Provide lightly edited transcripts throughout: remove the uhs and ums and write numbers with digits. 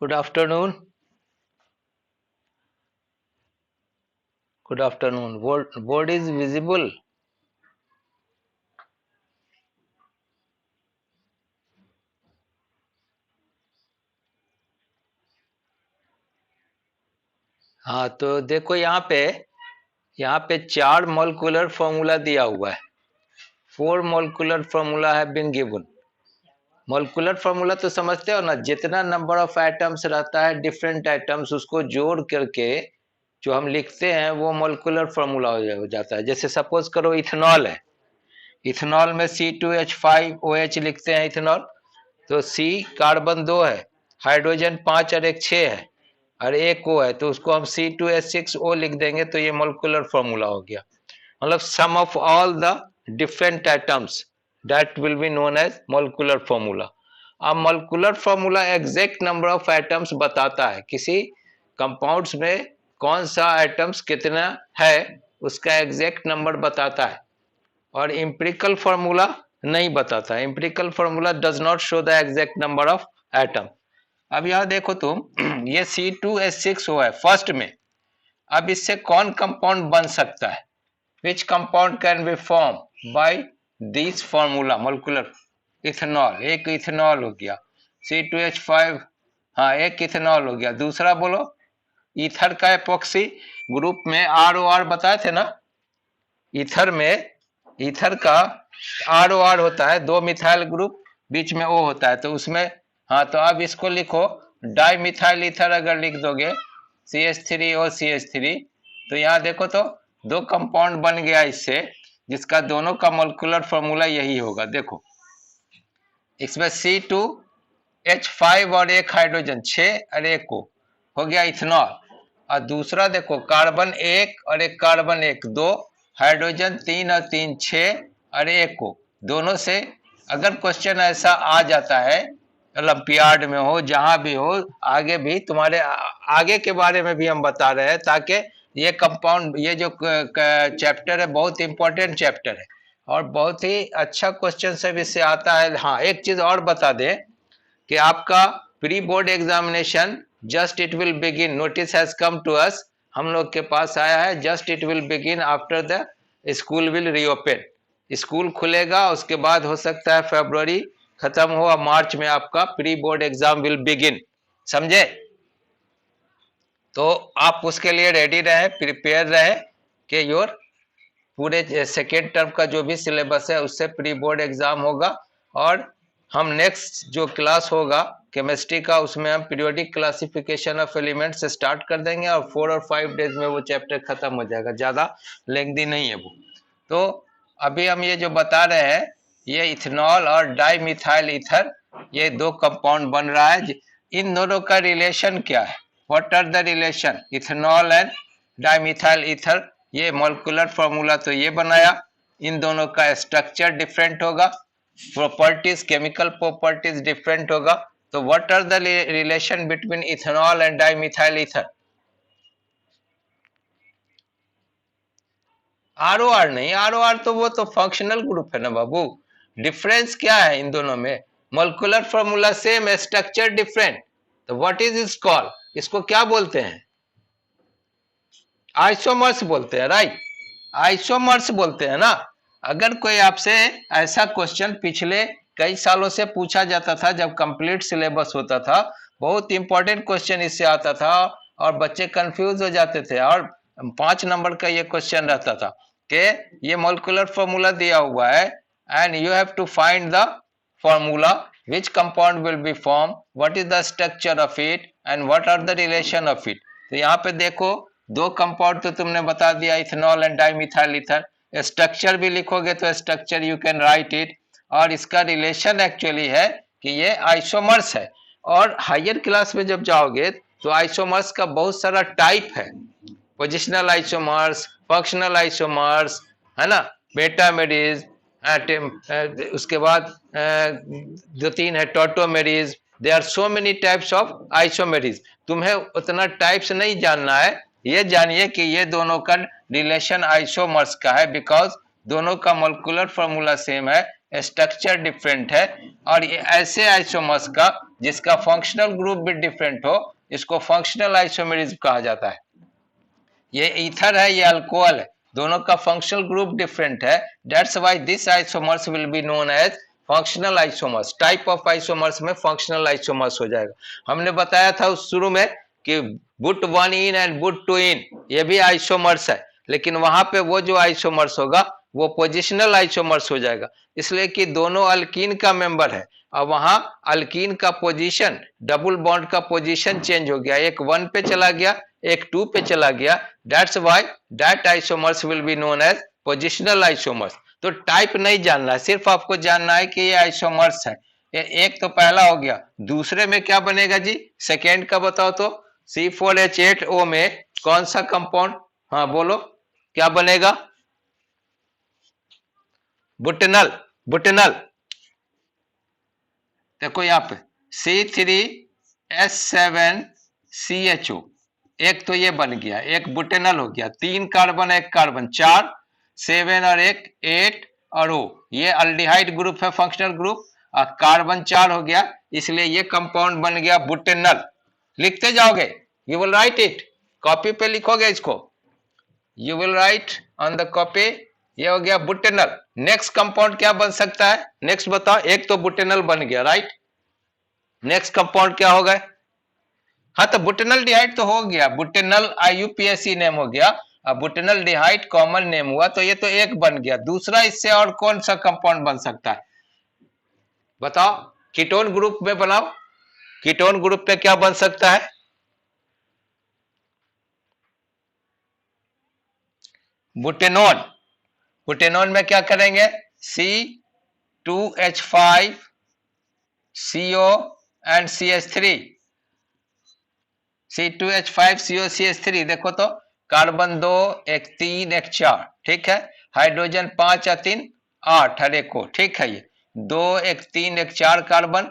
Good afternoon. Good afternoon. Board is visible. हाँ, तो देखो यहाँ पे चार मोलिकुलर फॉर्मूला दिया हुआ है। 4 मोलिकुलर फॉर्मूला है बीन गिवन। मोलिकुलर फॉर्मूला तो समझते हो ना, जितना नंबर ऑफ एटम्स रहता है डिफरेंट एटम्स उसको जोड़ करके जो हम लिखते हैं वो मोलिकुलर फॉर्मूला हो जाता है। जैसे सपोज करो इथेनॉल है, इथेनॉल में C2H5OH लिखते हैं इथेनॉल। तो C कार्बन 2 है, हाइड्रोजन 5 और एक 6 है और एक O है, तो उसको हम C2H6O लिख देंगे, तो ये मोलिकुलर फॉर्मूला हो गया। मतलब sum of all the different atoms that will be known as molecular formula. अब molecular formula exact number of atoms बताता है, किसी कंपाउंड्स में कौन सा एटम्स कितना है उसका एग्जैक्ट नंबर बताता है, और इंपेरिकल फॉर्मूला नहीं बताता। Empirical formula does not show the exact number of atom. अब यहां देखो तुम, ये C2H6O है फर्स्ट में। अब इससे कौन कंपाउंड बन सकता है? Which compound can be form by this formula molecular? Ethanol, एक इथेनॉल हो गया। C2H5, हाँ एक इथेनॉल हो गया। दूसरा बोलो, ईथर का एपोक्सी ग्रुप में ROR बताए थे ना, ईथर में, ईथर का ROR होता है, 2 मिथाइल ग्रुप बीच में O होता है, तो उसमें, हाँ तो अब इसको लिखो डाई मिथाइल ईथर अगर लिख दोगे CH3O CH3, तो यहाँ देखो तो 2 कंपाउंड बन गया इससे, जिसका दोनों का मोलिकुलर फॉर्मूला यही होगा। देखो इसमें C2H5 और एक हाइड्रोजन 6 और एक O हो गया इथेनॉल। और दूसरा देखो कार्बन 1 और एक कार्बन 1, 2 हाइड्रोजन 3 और 3 6 और एक O। दोनों से अगर क्वेश्चन ऐसा आ जाता है, ओलंपियाड में हो जहां भी हो, आगे भी तुम्हारे आगे के बारे में भी हम बता रहे हैं, ताकि ये कंपाउंड, ये जो चैप्टर है बहुत इंपॉर्टेंट चैप्टर है और बहुत ही अच्छा क्वेश्चन सब इससे आता है। हाँ एक चीज और बता दें कि आपका pre board examination just it will begin, notice has come to us, हम लोग के पास आया है। Just it will begin after the school will reopen. School खुलेगा उसके बाद हो सकता है फरवरी खत्म हुआ, मार्च में आपका pre board exam will begin. समझे? तो आप उसके लिए रेडी रहे, प्रिपेयर रहे कि योर पूरे सेकेंड टर्म का जो भी सिलेबस है उससे प्री बोर्ड एग्जाम होगा। और हम नेक्स्ट जो क्लास होगा केमिस्ट्री का, उसमें हम पीरियोडिक क्लासिफिकेशन ऑफ एलिमेंट्स से स्टार्ट कर देंगे और 4 और 5 डेज में वो चैप्टर खत्म हो जाएगा, ज़्यादा लेंथी नहीं है वो। तो अभी हम ये जो बता रहे हैं, ये इथेनॉल और डाई मिथाइल ईथर, ये 2 कंपाउंड बन रहा है। इन दोनों का रिलेशन क्या है? What are the relation ethanol and dimethyl ether? ये मोलिकुलर फॉर्मूला तो ये बनाया। इन दोनों का स्ट्रक्चर डिफरेंट होगा, प्रॉपर्टीज, केमिकल प्रॉपर्टीज डिफरेंट होगा। तो what are the relation between ethanol and dimethyl ether? ROR नहीं, ROR तो वो तो फंक्शनल ग्रुप है ना बाबू। डिफरेंस क्या है इन दोनों में? Molecular formula same, structure different. तो व्हाट इज इस कॉल, इसको क्या बोलते हैं? आइसोमर्स बोलते हैं, राइट? आइसोमर्स बोलते हैं ना। अगर कोई आपसे ऐसा क्वेश्चन पिछले कई सालों से पूछा जाता था, जब कंप्लीट सिलेबस होता था, बहुत इंपॉर्टेंट क्वेश्चन इससे आता था और बच्चे कंफ्यूज हो जाते थे, और 5 नंबर का ये क्वेश्चन रहता था कि ये मोलिकुलर फॉर्मूला दिया हुआ है and you have to find the formula which compound will be formed, what is the structure of it and what are the relation of it। तो यहाँ पे देखो 2 कंपाउंड तो तुमने बता दिया, ethanol and dimethyl ether. Structure भी लिखोगे तो structure you can write it, और इसका रिलेशन एक्चुअली है कि ये आइसोमर्स है। और हायर क्लास में जब जाओगे तो आइसोमर्स का बहुत सारा टाइप है, पोजिशनल आइसोमर्स, फंक्शनल आइसोमर्स, है ना, बेटामेरीज, उसके बाद 2 3 है tautomerism. They are so many types of isomerism. तुम्हें उतना टाइप्स नहीं जानना है, ये जानिए कि ये दोनों का रिलेशन आइसोमर्स का है, बिकॉज दोनों का मोलिकुलर फॉर्मूला सेम है, स्ट्रक्चर डिफरेंट है। और ये ऐसे आइसोमर्स का जिसका फंक्शनल ग्रुप भी डिफरेंट हो, इसको फंक्शनल आइसोमेरिज्म कहा जाता है। ये ईथर है, ये अल्कोहल है, दोनों का फंक्शनल ग्रुप डिफरेंट है। That's why this isomers will be known as functional isomers. Type of isomers में फंक्शनल आइसोमर्स हो जाएगा। हमने बताया था उस शुरू में कि बुट 1 इन एंड बुट 2 इन ये भी आइसोमर्स है, लेकिन वहां पे वो जो आइसोमर्स होगा वो पोजिशनल आइसोमर्स हो जाएगा, इसलिए कि दोनों अल्कीन का मेंबर है और वहां अल्कीन का पोजीशन, डबल बॉन्ड का पोजीशन चेंज हो गया, एक 1 पे चला गया, एक 2 पे चला गया। That's why that isomers will be known as positional isomers. तो टाइप नहीं जानना है, सिर्फ आपको जानना है कि ये आइसोमर्स है। ये एक तो पहला हो गया। दूसरे में क्या बनेगा जी, सेकेंड का बताओ तो। C4H8O में कौन सा कंपाउंड, हाँ बोलो क्या बनेगा? बुटेनल। बुटेनल देखो यहाँ पे C3H7CHO, एक तो ये बन गया, एक बुटेनल हो गया, 3 कार्बन एक कार्बन, 4, 7 और 1 8 और O, ये अल्डिहाइड ग्रुप है, फंक्शनल ग्रुप। और कार्बन 4 हो गया, इसलिए ये कंपाउंड बन गया बुटेनल। लिखते जाओगे, you will right it, copy पे लिखोगे इसको, you will right on the copy. ये हो गया बुटेनल। नेक्स्ट कंपाउंड क्या बन सकता है, नेक्स्ट बताओ। एक तो बुटेनल बन गया, राइट। नेक्स्ट कंपाउंड क्या होगा? हाँ तो बुटेनल डिहाइड तो हो गया, बुटेनल IUPAC नेम हो गया, अब बुटेनल डिहाइड कॉमन नेम हुआ, तो ये तो एक बन गया। दूसरा इससे और कौन सा कंपाउंड बन सकता है बताओ? कीटोन ग्रुप में बनाओ, कीटोन ग्रुप पे क्या बन सकता है? बुटेनोन। बुटेनोन में क्या करेंगे? C2H5CO and CH3, C2H5CO CH3। देखो तो कार्बन 2 एक 3 एक 4, ठीक है। हाइड्रोजन 5 या 3 8 हर एक को, ठीक है। ये 2 एक 3 एक 4 कार्बन,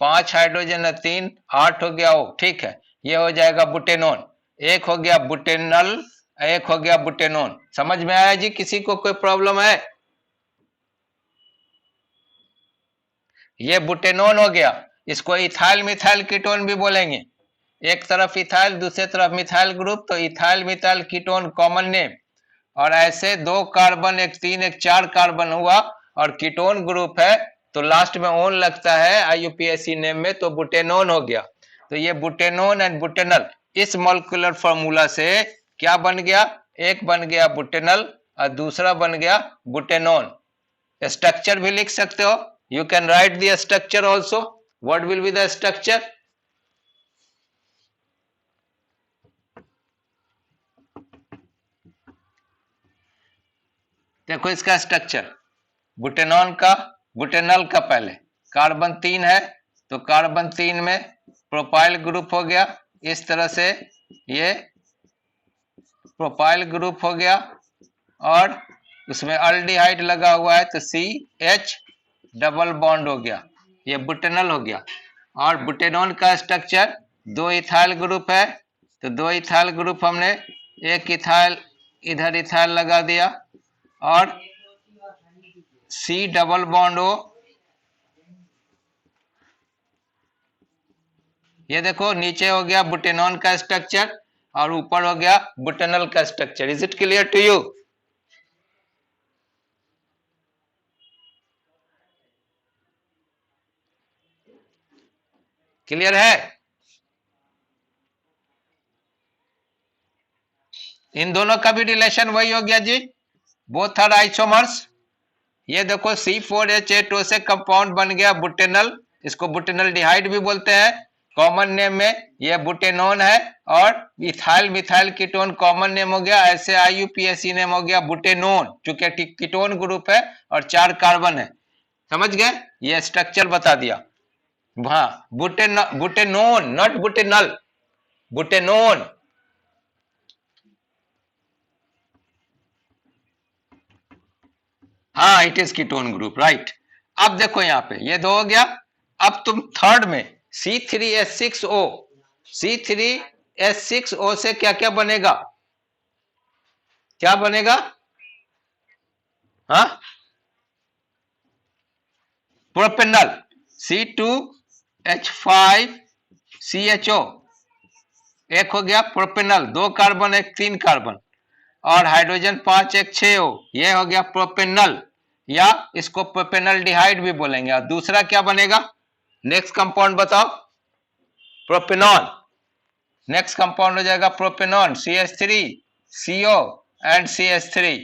5 हाइड्रोजन है 3 8 हो गया वो, ठीक है। ये हो जाएगा बुटेनोन। एक हो गया बुटेनल, एक हो गया बुटेनोन। समझ में आया जी? किसी को कोई प्रॉब्लम है? ये बुटेनोन हो गया। इसको इथाइल मिथाइल कीटोन भी बोलेंगे। एक तरफ इथाइल, दूसरे तरफ मिथाइल ग्रुप, तो ethyl methyl ketone common name. और ऐसे 2 कार्बन एक 3 एक 4 कार्बन हुआ और कीटोन ग्रुप है, तो लास्ट में ओन लगता है IUPAC नेम में, तो बुटेनोन हो गया। तो ये बुटेनोन एंड बुटेनल, इस मॉलिक्यूलर फॉर्मूला से क्या बन गया? एक बन गया बुटेनल और दूसरा बन गया बुटेनोन। स्ट्रक्चर भी लिख सकते हो, you can write the structure also. What will be the structure? देखो इसका स्ट्रक्चर, बुटेनॉन का, बुटेनल का, पहले कार्बन 3 है, तो कार्बन 3 में प्रोपाइल ग्रुप हो गया, इस तरह से ये प्रोपाइल ग्रुप हो गया, और उसमें अल्डिहाइड लगा हुआ है, तो CH डबल बॉन्ड हो गया, ये बुटेनल हो गया। और बुटेनॉन का स्ट्रक्चर 2 इथाइल ग्रुप है, तो 2 इथाइल ग्रुप हमने, एक इथाइल इधर इथाइल लगा दिया, और C डबल बॉन्ड O, ये देखो नीचे हो गया बुटेनॉन का स्ट्रक्चर और ऊपर हो गया बुटेनल का structure. Is it clear to you? Clear है? इन दोनों का भी रिलेशन वही हो गया जी, बोथ आर आइसोमर्स। ये देखो C4H8O से कंपाउंड बन गया बुटेनल, इसको बुटेनल डिहाइड भी बोलते हैं कॉमन नेम में, ये बुटेनोन है। और ethyl methyl ketone common name हो गया, ऐसे IUPAC नेम हो गया बुटेनोन, चूंकि कीटोन ग्रुप है और 4 कार्बन है। समझ गए? ये स्ट्रक्चर बता दिया। हाँ, बुटेनोन नॉट बुटेनल, बुटेनोन। हाँ, it is ketone group, right. अब देखो यहाँ पे ये 2 हो गया। अब तुम थर्ड में C3H6O, C3H6O से क्या क्या बनेगा? क्या बनेगा? हाँ, प्रोपेनल। C2 H5CHO, एक हो गया प्रोपेनल, 2 कार्बन एक 3 कार्बन, और हाइड्रोजन 5 एक 6O, ये हो गया प्रोपेनल, या इसको प्रोपेनल डिहाइड भी बोलेंगे। और दूसरा क्या बनेगा, नेक्स्ट कंपाउंड बताओ, प्रोपेनॉन। नेक्स्ट कंपाउंड हो जाएगा प्रोपेनॉन, CH3CO एंड CH3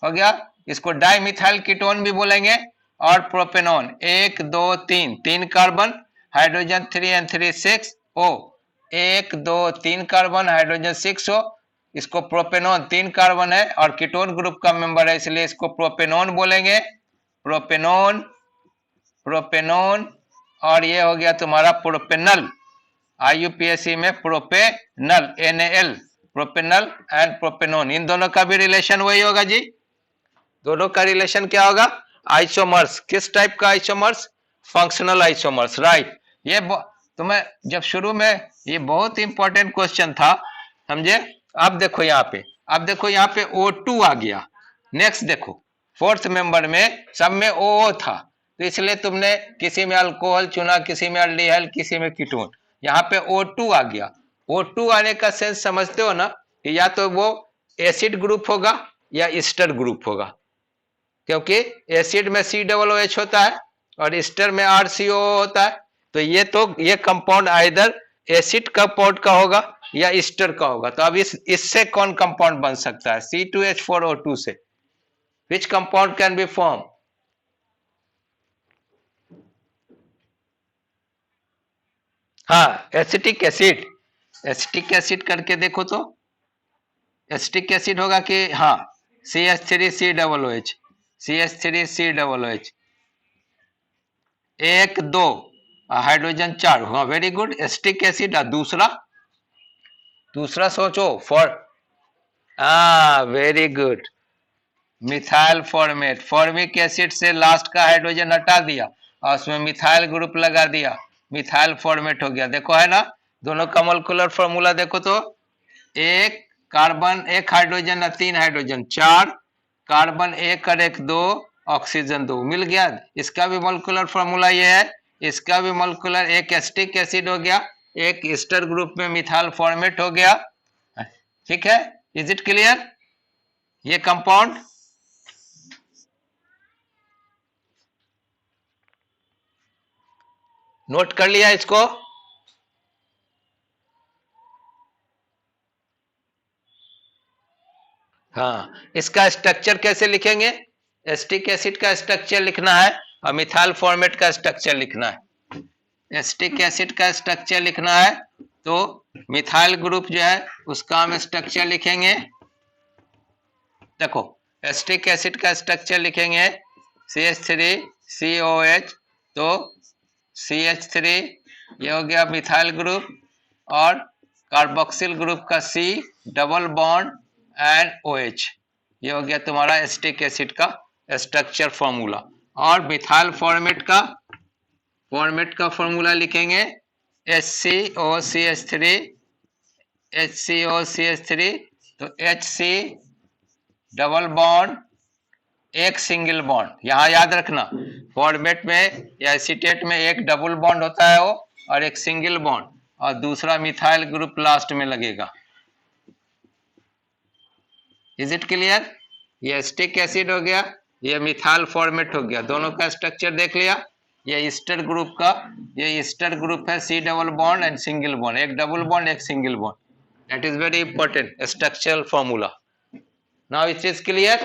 हो गया। इसको डाइमिथाइल कीटोन भी बोलेंगे। और propanone 1 2 3, 3 carbon, hydrogen 3 6O, 1 2 3 carbon, hydrogen 6O। इसको प्रोपेनॉन 3 कार्बन है और कीटोन ग्रुप का मेंबर है, इसलिए इसको प्रोपेनॉन बोलेंगे, प्रोपेनॉन, प्रोपेनॉन। और ये हो गया तुम्हारा प्रोपेनल, IUPAC में propanal, NaL, propanal and propanone, इन दोनों का भी रिलेशन वही होगा जी। दोनों का रिलेशन क्या होगा, आइसोमर्स। किस टाइप का आइसोमर्स, फंक्शनल आइसोमर्स, राइट। ये तुम्हें जब शुरू में, ये बहुत इंपॉर्टेंट क्वेश्चन था, समझे। अब देखो यहाँ पे, अब देखो यहाँ पे O2 आ गया। नेक्स्ट देखो, फोर्थ मेंबर में सब में OO था, तो इसलिए तुमने किसी में अल्कोहल चुना, किसी में अल्डिहाइड, किसी में कीटोन। यहाँ पे O2 आ गया। O2 आने का सेंस समझते हो ना, कि या तो वो एसिड ग्रुप होगा या ईस्टर ग्रुप होगा, क्योंकि एसिड में COOH होता है और ईस्टर में RCOO होता है। तो ये कंपाउंड आइदर एसिड कंपाउंड का होगा या ईस्टर का होगा। तो अब इससे कौन कंपाउंड बन सकता है, C2H4O2 से, which compound can be form, हाँ एसिटिक एसिड, एसिटिक एसिड करके देखो तो, एसिटिक एसिड होगा कि, हाँ CH3COOH, CH3COOH, 1 2 हाइड्रोजन 4, हाँ वेरी गुड, एसिटिक एसिड। दूसरा, दूसरा सोचो, very good, methyl formate, formic acid से लास्ट का हाइड्रोजन हटा दिया और उसमें मिथाइल ग्रुप लगा दिया, मिथाइल फॉर्मेट हो गया। देखो है ना, दोनों का मोलेकुलर फॉर्मूला देखो तो, एक कार्बन एक हाइड्रोजन और 3 हाइड्रोजन, 4 कार्बन, 1 और 1 2, ऑक्सीजन 2, मिल गया। इसका भी मोलेकुलर फॉर्मूला ये है, इसका भी मोलेकुलर, एक एसिटिक एसिड हो गया, एक ईस्टर ग्रुप में मिथाइल फॉर्मेट हो गया, ठीक है। इज इट क्लियर, ये कंपाउंड। नोट कर लिया इसको, हाँ। इसका स्ट्रक्चर कैसे लिखेंगे, एसिटिक एसिड का स्ट्रक्चर लिखना है और मिथाइल फॉर्मेट का स्ट्रक्चर लिखना है। एसिटिक एसिड का स्ट्रक्चर लिखना है तो मिथाइल ग्रुप जो है उसका हम स्ट्रक्चर लिखेंगे। देखो एसिटिक एसिड का स्ट्रक्चर लिखेंगे CH3COH, तो CH3 ये हो गया मिथाइल ग्रुप, और कार्बोक्सिल ग्रुप का C double bond and OH, ये हो गया तुम्हारा एसिटिक एसिड का स्ट्रक्चर फॉर्मूला। और मिथाइल फॉर्मेट का फॉर्मूला लिखेंगे HCOCH3, HCOCH3, तो HC डबल बॉन्ड एक सिंगल बॉन्ड, यहां याद रखना फॉर्मेट में या एसीटेट में एक डबल बॉन्ड होता है वो, और एक सिंगल बॉन्ड, और दूसरा मिथाइल ग्रुप लास्ट में लगेगा। इज इट क्लियर, ये एसिटिक एसिड हो गया, ये मिथाइल फॉर्मेट हो गया, दोनों का स्ट्रक्चर देख लिया। ये ईस्टर ग्रुप का, ये ईस्टर ग्रुप है, C double bond and single bond, एक डबल बॉन्ड एक single bond, that is very important structural formula. Now it is clear.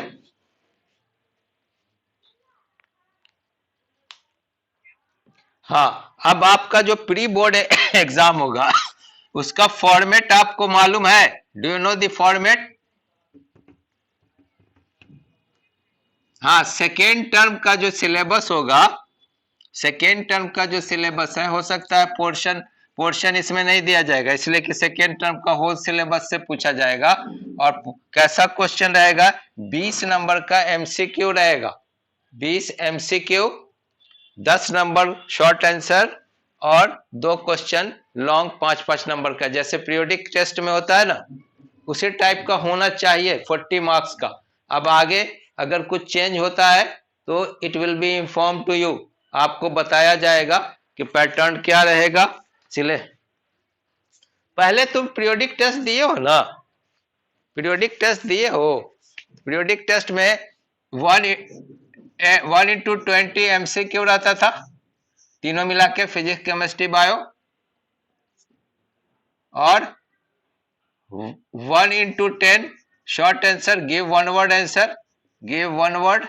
हाँ, अब आपका जो प्री बोर्ड एग्जाम होगा उसका फॉर्मेट आपको मालूम है, do you know the format. हाँ, सेकेंड टर्म का जो सिलेबस होगा, सेकेंड टर्म का जो सिलेबस है, हो सकता है पोर्शन इसमें नहीं दिया जाएगा, इसलिए कि सेकेंड टर्म का होल सिलेबस से पूछा जाएगा। और कैसा क्वेश्चन रहेगा, 20 नंबर का MCQ रहेगा, 20 MCQ, 10 नंबर शॉर्ट आंसर और 2 क्वेश्चन लॉन्ग 5-5 नंबर का, जैसे पीरियोडिक टेस्ट में होता है ना, उसी टाइप का होना चाहिए 40 मार्क्स का। अब आगे अगर कुछ चेंज होता है तो it will be inform to you, आपको बताया जाएगा। कि पैटर्न क्या रहेगा। चले, पहले तुम पीरियोडिक टेस्ट दिए हो ना, पीरियोडिक टेस्ट दिए हो। पीरियोडिक टेस्ट में 1/20 MCQ रहता था, तीनों मिला के, फिजिक्स, केमिस्ट्री, बायो, और 1/10 short answer, give one word answer, give one word.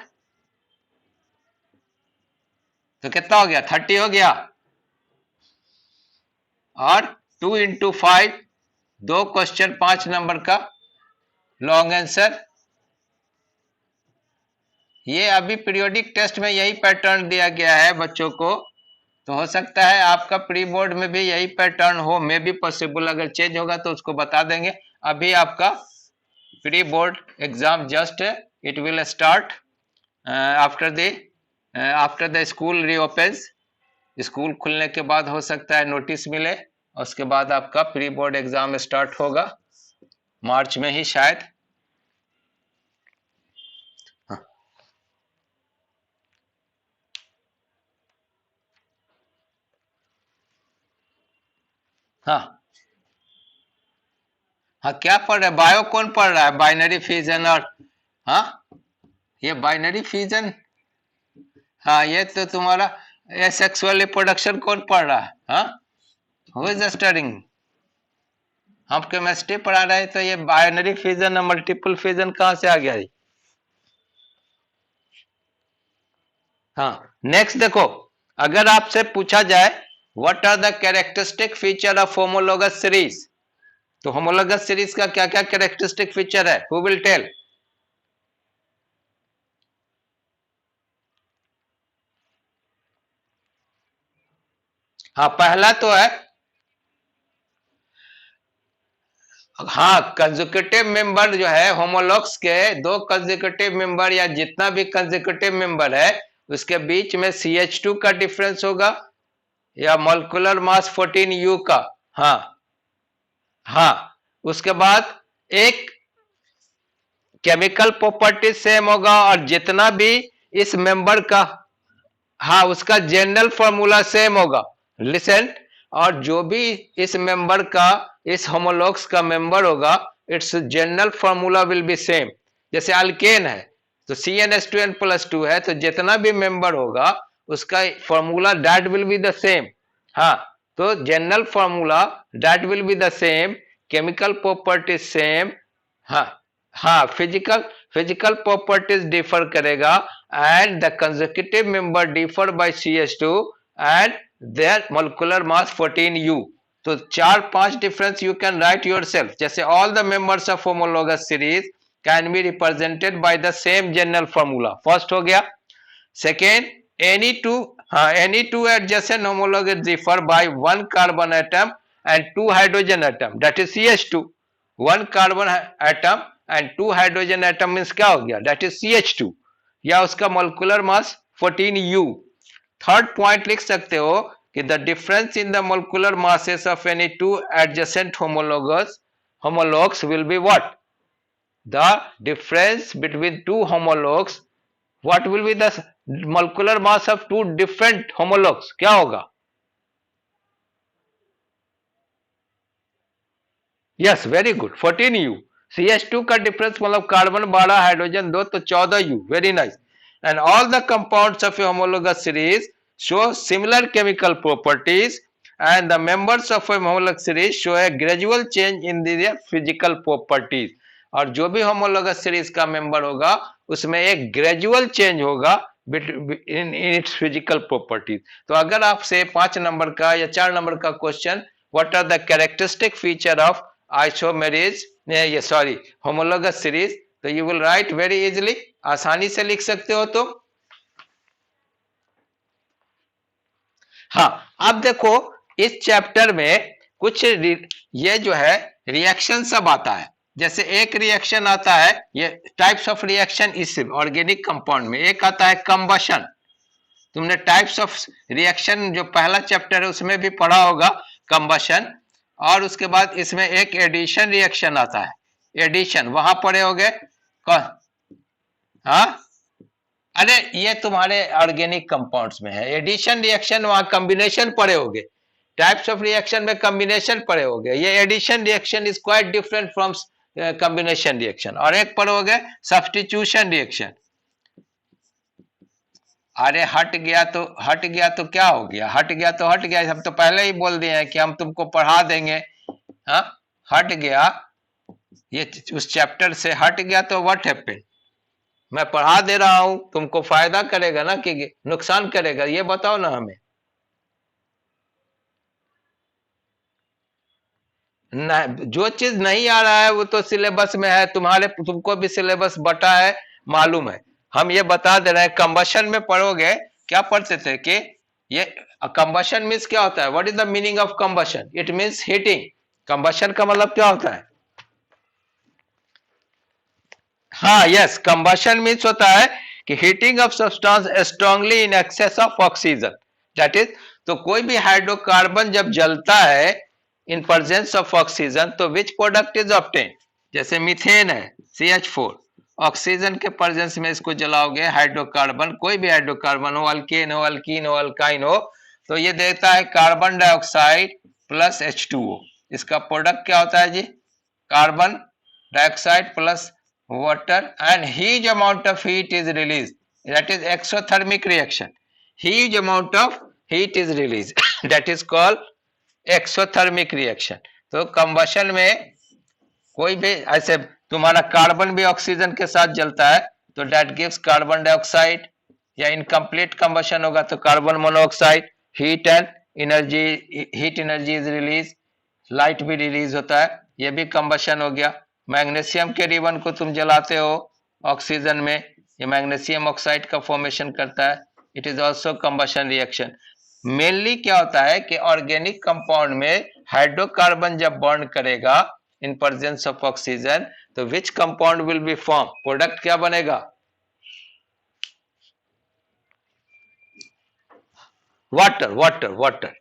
तो कितना हो गया, 30 हो गया। और 2x5, 2 क्वेश्चन 5 नंबर का लॉन्ग आंसर। ये अभी पीरियोडिक टेस्ट में यही पैटर्न दिया गया है बच्चों को, तो हो सकता है आपका प्री बोर्ड में भी यही पैटर्न हो, मे भी पॉसिबल, अगर चेंज होगा तो उसको बता देंगे। अभी आपका pre board exam just it will start after the school reopens. School खुलने के बाद हो सकता है नोटिस मिले, और उसके बाद आपका प्री बोर्ड एग्जाम स्टार्ट होगा मार्च में ही शायद। हाँ हाँ, क्या पढ़ रहा है, बायो कौन पढ़ रहा है, बाइनरी फ्यूजन और, हाँ ये बाइनरी फ्यूजन, हाँ ये तो तुम्हारा सेक्सुअल रिप्रोडक्शन कौन पढ़ रहा है, हाँ हु इज स्टडीइंग। हम केमिस्ट्री पढ़ा रहे हैं, तो ये बाइनरी फ्यूजन और मल्टीपल फ्यूजन कहां से आ गया। हाँ नेक्स्ट देखो, अगर आपसे पूछा जाए what are the characteristic feature of homologous series, तो होमोलोगस सीरीज का क्या क्या कैरेक्टरिस्टिक फीचर है, हु विल टेल। हाँ पहला तो है, हाँ कंसेक्यूटिव मेंबर जो है होमोलॉग्स के, 2 कंसेक्यूटिव मेंबर या जितना भी कंसेक्यूटिव मेंबर है उसके बीच में CH2 का डिफरेंस होगा, या मॉलिक्यूलर मास 14U का। हाँ हाँ, उसके बाद एक केमिकल प्रॉपर्टी सेम होगा, और जितना भी इस मेंबर का, हाँ उसका जनरल फॉर्मूला सेम होगा, लिसन, और जो भी इस मेंबर का, इस होमोलॉग्स का मेंबर होगा, it's general formula will be same. जैसे अल्केन है तो CnH2n+2 है, तो जितना भी मेंबर होगा उसका formula that will be the same. हाँ, तो general formula that will be the same, chemical property same. हाँ हाँ, फिजिकल प्रॉपर्टीज डिफर करेगा, and the consecutive member differ by CH2 and their molecular mass 14U। तो 4-5 difference you can write yourself, जैसे all the members of homologous series can be represented by the same general formula, first हो गया। Second, any two adjacent homologues differ by 1 carbon atom and 2 hydrogen atom, that is CH2। 1 carbon atom and 2 hydrogen atom means क्या हो गया, that is CH2, या उसका molecular mass 14U। Third point लिख सकते हो कि the difference in the molecular masses of any two adjacent homologues will be what, the difference between two homologues, what will be the molecular mass of two different homologues, क्या होगा। Yes very good, 14U। CH2 का difference मतलब carbon 12 hydrogen 2, तो 14U, very nice. And all the compounds of A homologous series show similar chemical properties, and the members of a homologous series show a gradual change in their physical properties। और जो भी homologous series का member होगा उसमें एक gradual change होगा in its physical properties. तो अगर आपसे 5 नंबर का या 4 नंबर का question, what are the characteristic feature of isomerism, ये सॉरी होमोलोगस सीरीज, तो you will write very easily, आसानी से लिख सकते हो। तो हाँ, अब देखो इस चैप्टर में कुछ ये जो है रिएक्शन सब आता है, जैसे एक रिएक्शन आता है, ये टाइप्स ऑफ रिएक्शन इस ऑर्गेनिक कंपाउंड में, एक आता है कंबशन। तुमने टाइप्स ऑफ रिएक्शन जो पहला चैप्टर है उसमें भी पढ़ा होगा, कंबशन। और उसके बाद इसमें एक एडिशन रिएक्शन आता है, एडिशन वहां पढ़े होगे, हाँ अरे ये तुम्हारे ऑर्गेनिक कंपाउंड्स में है। एडिशन रिएक्शन वहां कॉम्बिनेशन पढ़े होगे, टाइप्स ऑफ रिएक्शन में कॉम्बिनेशन पढ़े होगे। ये addition reaction is quite different from combination reaction. और एक पढ़ोगे सब्स्टिट्यूशन रिएक्शन। अरे हट गया तो क्या हो गया, हट गया तो हट गया, हम तो पहले ही बोल दिए हैं कि हम तुमको पढ़ा देंगे। हाँ, हट गया, ये उस चैप्टर से हट गया तो व्हाट हैपेंड। मैं पढ़ा दे रहा हूं, तुमको फायदा करेगा ना कि नुकसान करेगा, ये बताओ ना हमें। जो चीज नहीं आ रहा है वो तो सिलेबस में है, तुमको भी सिलेबस बटा है, मालूम है। हम ये बता दे रहे हैं। कंबशन में पढ़ोगे, क्या पढ़ते थे कि ये कंबशन मीन्स क्या होता है, what is the meaning of combustion? It means heating. Combustion का मतलब क्या होता है? हाँ, यस, कंबशन मीन्स होता है कि heating of substance strongly in excess of oxygen, that is. तो कोई भी हाइड्रोकार्बन जब जलता है इन प्रेजेंस ऑफ ऑक्सीजन, तो विच प्रोडक्ट इज ऑब्टेन? जैसे मीथेन है, CH4, ऑक्सीजन के प्रेजेंस में इसको जलाओगे, हाइड्रोकार्बन, कोई भी हाइड्रोकार्बन हो, अल्केन हो, अल्कीन हो, अल्काइन हो, तो ये देता है कार्बन डाइऑक्साइड प्लस H2O। इसका प्रोडक्ट क्या होता है जी? Carbon dioxide plus water, and huge amount of heat is released, that is exothermic reaction। huge amount of heat is released that is called exothermic reaction। तो combustion में कोई भी ऐसे, तुम्हारा कार्बन भी ऑक्सीजन के साथ जलता है तो दैट गिव्स कार्बन डाइऑक्साइड, या इनकम्प्लीट कंबशन होगा तो carbon monoxide. Heat and energy, heat energy is release, light भी रिलीज होता है, ये भी कंबशन हो गया। मैग्नीशियम के रिबन को तुम जलाते हो ऑक्सीजन में, ये मैग्नीशियम ऑक्साइड का फॉर्मेशन करता है, it is also combustion reaction. Mainly क्या होता है कि ऑर्गेनिक कंपाउंड में हाइड्रोकार्बन जब बर्न करेगा इन प्रेजेंस ऑफ ऑक्सीजन, तो which compound will be form, product क्या बनेगा? वाटर, वाटर, वाटर,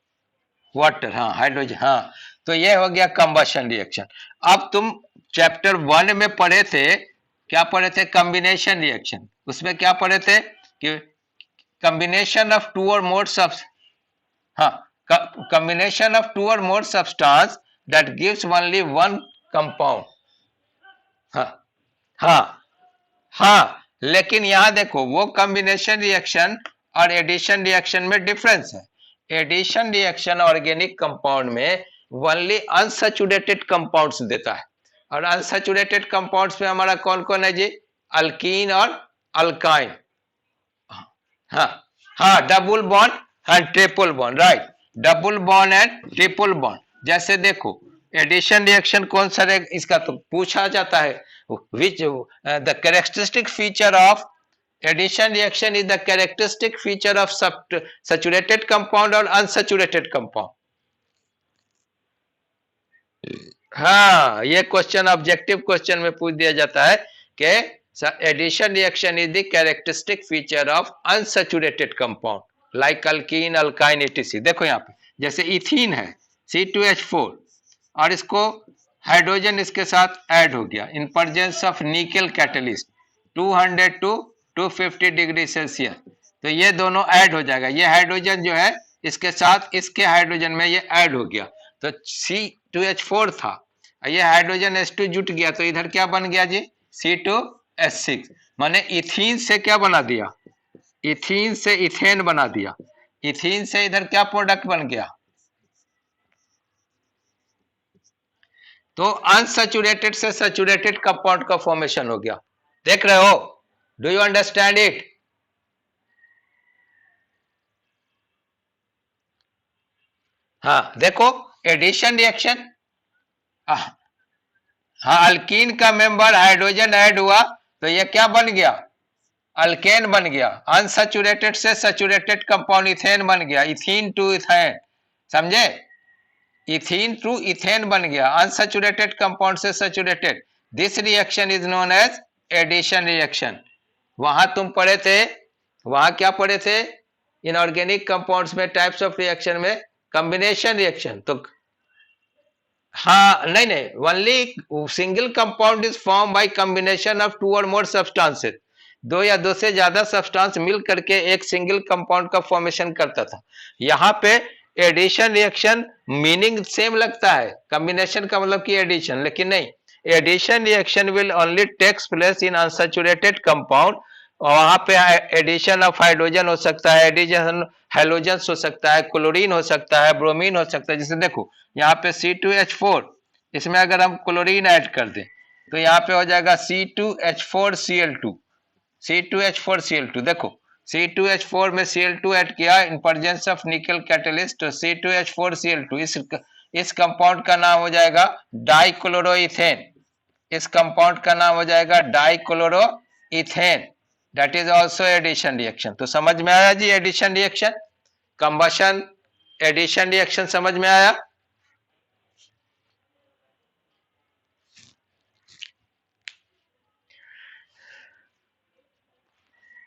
वाटर, हाँ, हाइड्रोजन, हाँ। तो ये हो गया कंबशन रिएक्शन। अब तुम चैप्टर 1 में पढ़े थे, क्या पढ़े थे? Combination reaction. उसमें क्या पढ़े थे कि कॉम्बिनेशन ऑफ टू और मोर हाँ, combination of two or more substance that gives only one compound। हाँ, हाँ, हाँ, लेकिन यहां देखो, वो कॉम्बिनेशन रिएक्शन और एडिशन रिएक्शन में डिफरेंस है। एडिशन रिएक्शन ऑर्गेनिक कंपाउंड में ओनली अनसैचुरेटेड कंपाउंड्स देता है, और अनसैचुरेटेड कंपाउंड्स में हमारा कौन कौन है जी? अल्कीन और अल्काइन। हाँ, हाँ, double bond and triple bond, right, double bond and triple bond. जैसे देखो, एडिशन रिएक्शन कौन सा इसका तो पूछा जाता है, which the characteristic feature of addition reaction is the characteristic feature of saturated compound और अनसैचुरेटेड कंपाउंड। हाँ, ये क्वेश्चन ऑब्जेक्टिव क्वेश्चन में पूछ दिया जाता है कि addition reaction is the characteristic feature of unsaturated compound like alkene, alkyne, etc. देखो यहाँ पे जैसे इथीन है, C2H4, और इसको हाइड्रोजन इसके साथ ऐड हो गया इन प्रेजेंस ऑफ निकल कैटलिस्ट 200 to 250 डिग्री सेल्सियस, तो ये दोनों ऐड हो जाएगा। ये हाइड्रोजन जो है इसके साथ इसके हाइड्रोजन में ये ऐड हो गया, तो C2H4 था, ये हाइड्रोजन H2 जुट गया, तो इधर क्या बन गया जी? C2H6। माने इथीन से क्या बना दिया? इथीन से इथेन बना दिया। इथीन से इधर क्या प्रोडक्ट बन गया? तो अनसैचुरेटेड से सैचुरेटेड कंपाउंड का फॉर्मेशन हो गया। देख रहे हो? Do you understand it? हाँ, देखो, एडिशन रिएक्शन, हाँ, अल्कीन का मेंबर हाइड्रोजन ऐड हुआ तो ये क्या बन गया? अल्केन बन गया। अनसैचुरेटेड से सैचुरेटेड कंपाउंड इथेन बन गया, इथीन टू इथेन, समझे? इथीन टू इथेन बन गया, अनसैचुरेटेड कंपाउंड से saturated. This reaction is known as addition reaction. वहां तुम पढ़े थे, वहां क्या पढ़े थे? इनऑर्गेनिक कंपाउंड्स में टाइप्स ऑफ रिएक्शन में कॉम्बिनेशन रिएक्शन। तो हाँ, नहीं नहीं, only single compound is form by combination of two or more substances, दो या दो से ज्यादा सब्सटेंस मिल करके एक सिंगल कंपाउंड का फॉर्मेशन करता था। यहाँ पे एडिशन रिएक्शन मीनिंग सेम लगता है, कॉम्बिनेशन का मतलब कि एडिशन, लेकिन नहीं, addition reaction will only takes place in unsaturated compound. वहां पे एडिशन ऑफ हाइड्रोजन हो सकता है, एडिशन हेलोजन हो सकता है, क्लोरीन हो सकता है, ब्रोमीन हो सकता है। जैसे देखो यहाँ पे C2H4, इसमें अगर हम क्लोरीन ऐड कर दें तो यहाँ पे हो जाएगा C2H4Cl2, C2H4Cl2। देखो C2H4 में Cl2 ऐड किया इन प्रेजेंस ऑफ निकल कैटलिस्ट, तो C2H4Cl2 इस कंपाउंड का नाम हो जाएगा डाइक्लोरोइथेन। इस कंपाउंड का नाम हो जाएगा dichloroethane. That is also addition reaction. तो समझ में आया जी addition reaction, combustion, addition reaction समझ में आया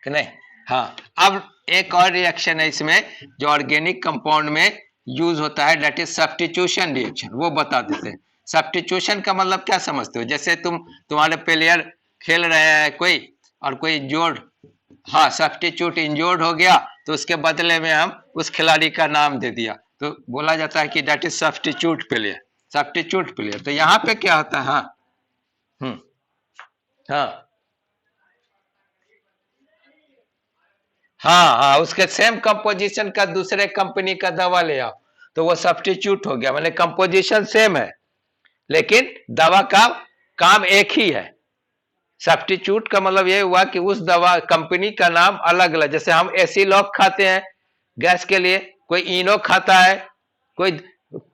कि नहीं? हाँ, अब एक और रिएक्शन है इसमें जो ऑर्गेनिक कंपाउंड में यूज होता है, दैट इज सब्स्टिट्यूशन रिएक्शन। वो बता देते हैं। सब्स्टिट्यूशन का मतलब क्या समझते हो? जैसे तुम्हारे प्लेयर खेल रहे हैं कोई, और कोई जोड़, हाँ, सब्स्टिट्यूट इंजोर्ड हो गया तो उसके बदले में हम उस खिलाड़ी का नाम दे दिया, तो बोला जाता है कि that is substitute player, substitute player. तो यहाँ पे क्या होता है? हाँ, हाँ, हाँ, हाँ, उसके सेम कंपोजिशन का दूसरे कंपनी का दवा ले आओ तो वो सब्स्टिट्यूट हो गया, मैंने कंपोजिशन सेम है लेकिन दवा का काम एक ही है। सब्स्टिट्यूट का मतलब ये हुआ कि उस दवा कंपनी का नाम अलग अलग, जैसे हम एसिलॉक खाते हैं गैस के लिए, कोई इनो खाता है, कोई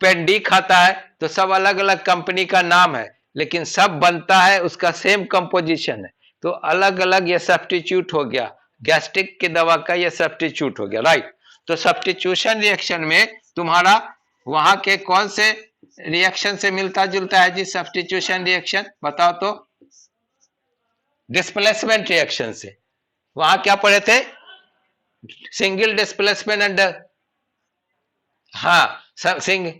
पेंडी खाता है, तो सब अलग अलग कंपनी का नाम है लेकिन सब बनता है उसका सेम कंपोजिशन है, तो अलग अलग ये सब्स्टिट्यूट हो गया। गैस्ट्रिक की दवा का ये सब्स्टिट्यूट हो गया, राइट। तो सब्स्टिट्यूशन रिएक्शन में तुम्हारा वहां के कौन से रिएक्शन से मिलता जुलता है जी? सब्स्टिट्यूशन रिएक्शन बताओ तो। डिस्प्लेसमेंट रिएक्शन से। वहां क्या पढ़े थे? सिंगल डिस्प्लेसमेंट एंड, हाँ, सिंग,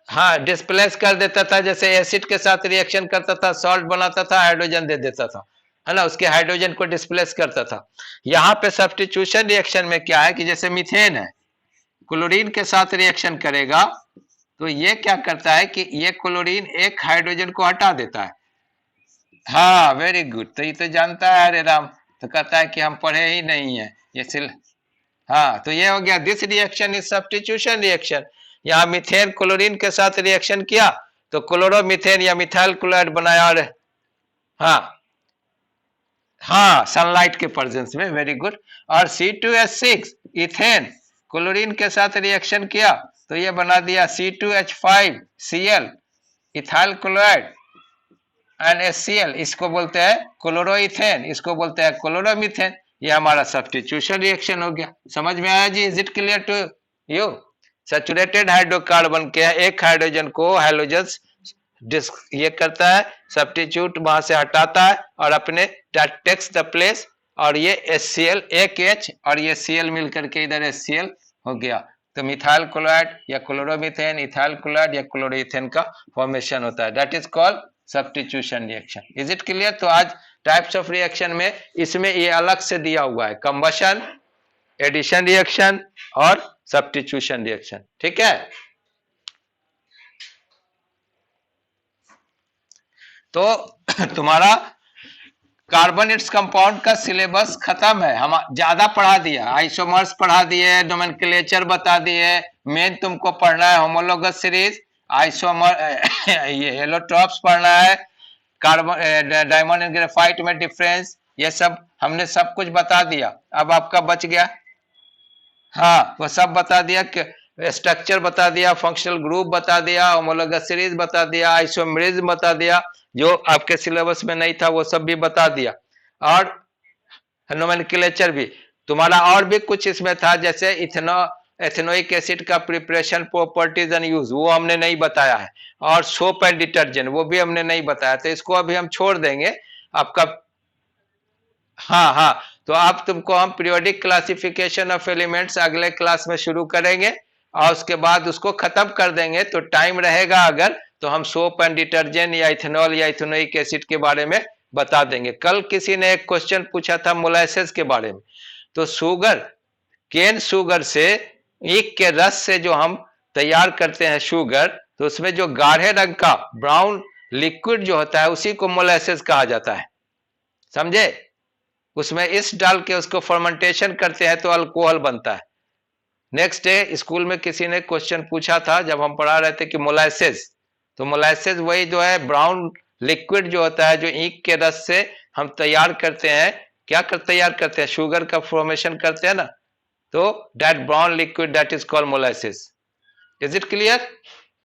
हाँ, डिस्प्लेस कर देता था, जैसे एसिड के साथ रिएक्शन करता था, सॉल्ट बनाता था, हाइड्रोजन दे देता था, है ना, उसके हाइड्रोजन को डिस्प्लेस करता था। यहाँ पे सब्स्टिट्यूशन रिएक्शन में क्या है कि जैसे मीथेन है, क्लोरीन के साथ रिएक्शन करेगा तो ये क्या करता है कि ये क्लोरीन एक हाइड्रोजन को हटा देता है। हाँ, वेरी गुड, तो ये तो जानता है, अरे राम, तो कहता है कि हम पढ़े ही नहीं है ये सिल। हाँ, तो ये हो गया, this reaction is substitution reaction. यहाँ मीथेन क्लोरीन के साथ रिएक्शन किया तो क्लोरोमीथेन या मिथाइल क्लोराइड बनाया, और हाँ, हाँ, सनलाइट के प्रेजेंस में, वेरी गुड। और C2H6 इथेन क्लोरीन के साथ रिएक्शन किया तो ये बना दिया C2H5Cl ethyl chloride and HCl, इसको बोलते हैं क्लोरोइथेन, इसको बोलते हैं क्लोरोमीथेन। ये हमारा सब्स्टिट्यूशन रिएक्शन हो गया। समझ में आया जी? Is it clear to you? Saturated hydrocarbon के एक हाइड्रोजन को हैलोजन ये करता है, सब्स्टिट्यूट वहां से हटाता है और अपने टेक्स द प्लेस, और ये HCl, एक H और ये Cl मिल करके इधर HCl हो गया, तो मिथाइल क्लोराइड या क्लोरोमीथेन, इथाइल क्लोराइड या क्लोरोइथेन का फॉर्मेशन होता है, that is called substitution reaction. Is it clear? तो आज टाइप्स ऑफ रिएक्शन में इसमें ये अलग से दिया हुआ है, कंबशन, एडिशन रिएक्शन और सब्स्टिट्यूशन रिएक्शन, ठीक है। तो तुम्हारा कार्बोनेट्स कंपाउंड का सिलेबस खत्म है, हम ज्यादा पढ़ा दिया, आइसोमर्स पढ़ा दिए, नोमेनक्लेचर बता दिए, मेन तुमको पढ़ना है होमोलोगस सीरीज, आइसोमर ये हेलोट्रॉप्स पढ़ना है, कार्बन डायमंड एंड ग्रेफाइट में डिफरेंस, ये सब हमने सब कुछ बता दिया। अब आपका बच गया, हाँ, वो सब बता दिया, स्ट्रक्चर बता दिया, फंक्शनल ग्रुप बता दिया, होमोलोगस सीरीज बता दिया, आइसोमरिज्म बता दिया, जो आपके सिलेबस में नहीं था वो सब भी बता दिया, और नोमेनक्लेचर भी तुम्हारा, और भी कुछ इसमें था जैसे एथेनोइक एसिड का प्रिपरेशन, प्रॉपर्टीज एंड यूज, वो हमने नहीं बताया है, और सोप एंड डिटर्जेंट वो भी हमने नहीं बताया, तो इसको अभी हम छोड़ देंगे आपका। हाँ, हाँ, तो आप तुमको हम पीरियोडिक क्लासिफिकेशन ऑफ एलिमेंट्स अगले क्लास में शुरू करेंगे और उसके बाद उसको खत्म कर देंगे, तो टाइम रहेगा अगर तो हम सोप एंड डिटर्जेंट या इथेनॉल या इथेनोइक एसिड के बारे में बता देंगे। कल किसी ने एक क्वेश्चन पूछा था मोलासेस के बारे में, तो शुगर, केन शुगर से, ईख के रस से जो हम तैयार करते हैं शुगर, तो उसमें जो गाढ़े रंग का ब्राउन लिक्विड जो होता है उसी को मोलासेस कहा जाता है, समझे। उसमें इस डाल के उसको फर्मेंटेशन करते हैं तो अल्कोहल बनता है। नेक्स्ट डे स्कूल में किसी ने क्वेश्चन पूछा था जब हम पढ़ा रहे थे कि मोलासेस, तो मोलासेस वही जो है ब्राउन लिक्विड जो होता है जो ईख के रस से हम तैयार करते हैं, क्या कर तैयार करते हैं, शुगर का फॉर्मेशन करते हैं ना, तो that brown liquid that is called molasses. Is it clear?